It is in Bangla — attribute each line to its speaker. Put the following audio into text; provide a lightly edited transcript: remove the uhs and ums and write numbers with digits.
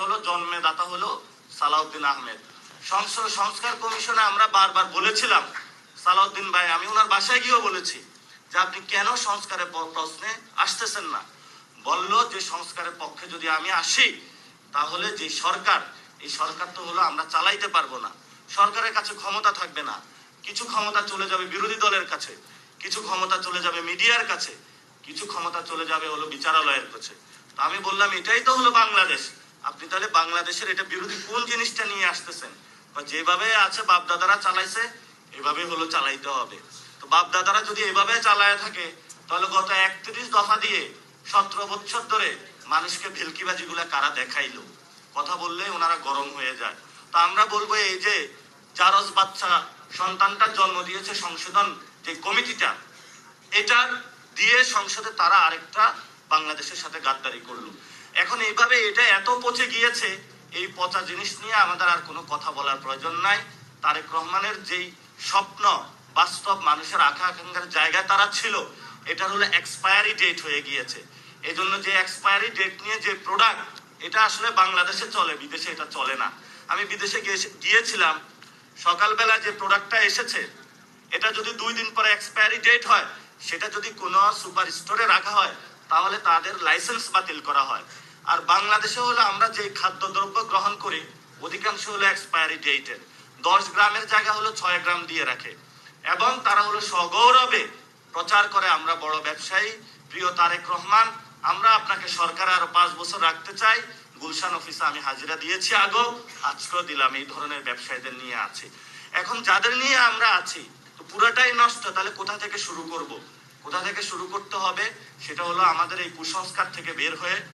Speaker 1: হলো জন্মদাতা হলো সালাউদ্দিন আহমেদ। সংস্কার কমিশনে আমরা বারবার বলেছিলাম, সালাউদ্দিন ভাই, আমি ওনার বাসায় গিয়েও বলেছি যে আপনি কেন সংস্কারের প্রশ্নে আসতেছেন না। বলল যে সংস্কারের পক্ষে যদি আমি আসি তাহলে যে সরকার, এই সরকার তো হলো আমরা চালাইতে পারবো না, সরকারের কাছে ক্ষমতা থাকবে না, কিছু ক্ষমতা চলে যাবে বিরোধী দলের কাছে, কিছু ক্ষমতা চলে যাবে মিডিয়ার কাছে, কিছু ক্ষমতা চলে যাবে হলো বিচারালয়ের কাছে। তো আমি বললাম এটাই তো হলো বাংলাদেশ, আপনি তাহলে বাংলাদেশের এটা বিরোধী কোন জিনিসটা নিয়ে আসতেছেন? বা যেভাবে আছে বাপ দাদারা চালাইছে এভাবে হলো চালাইতে হবে। তো বাপ দাদারা যদি এভাবে চালায় থাকে তাহলে গত 31 দফা দিয়ে 17 বছর ধরে মানুষকে ভেলকিবাজি গুলা কারা দেখাইলো? কথা বললে ওনারা গরম হয়ে যায়। তো আমরা বলবো এই যে জারজ বাচ্চা সন্তানটার জন্ম দিয়েছে সংশোধন যে কমিটিটা, এটা দিয়ে সংসদে তারা আরেকটা বাংলাদেশের সাথে গাদ্দারি করলো। এখন এইভাবে এটা এত পচে গিয়েছে, এই পচা জিনিস নিয়ে আমাদের আর কোনো কথা বলার প্রয়োজন নাই। তারেক রহমানের যেই স্বপ্ন বাস্তব মানুষের আকাঙ্ক্ষার জায়গায় তারা ছিল, এটা হলো এক্সপায়ারি ডেট হয়ে গিয়েছে। এই জন্য যে এক্সপায়ারি ডেট নিয়ে যে প্রোডাক্ট, এটা আসলে বাংলাদেশে চলে, বিদেশে এটা চলে না। আমি বিদেশে গিয়েছিলাম, সকালবেলা যে প্রোডাক্টটা এসেছে এটা যদি 2 দিন পরে এক্সপায়ারি ডেট হয়, সেটা যদি কোনো সুপার স্টোরে রাখা হয় তাহলে তাদের লাইসেন্স বাতিল করা হয়। আর বাংলাদেশে হলো আমরা যে খাদ্যদ্রব্য গ্রহণ করি অধিকাংশ হলো এক্সপায়ারি ডেটের। 10 গ্রামের জায়গা হলো 6 গ্রাম দিয়ে রাখে এবং তারা হলো সগৌরবে প্রচার করে আমরা বড় ব্যবসায়ী। প্রিয় তারেক রহমান, আমরা আপনাকে সরকারে আরো 5 বছর রাখতে চাই। গুলশান অফিসে আমি হাজিরা দিয়েছি আগেও, আজকেও দিলাম। এই ধরনের ব্যবসায়ীদের নিয়ে আছি। এখন যাদের নিয়ে আমরা আছি তো পুরাটাই নষ্ট, তাহলে কোথা থেকে শুরু করব? কোথা থেকে শুরু করতে হবে? সেটা হলো আমাদের এই কুসংস্কার থেকে বের হয়ে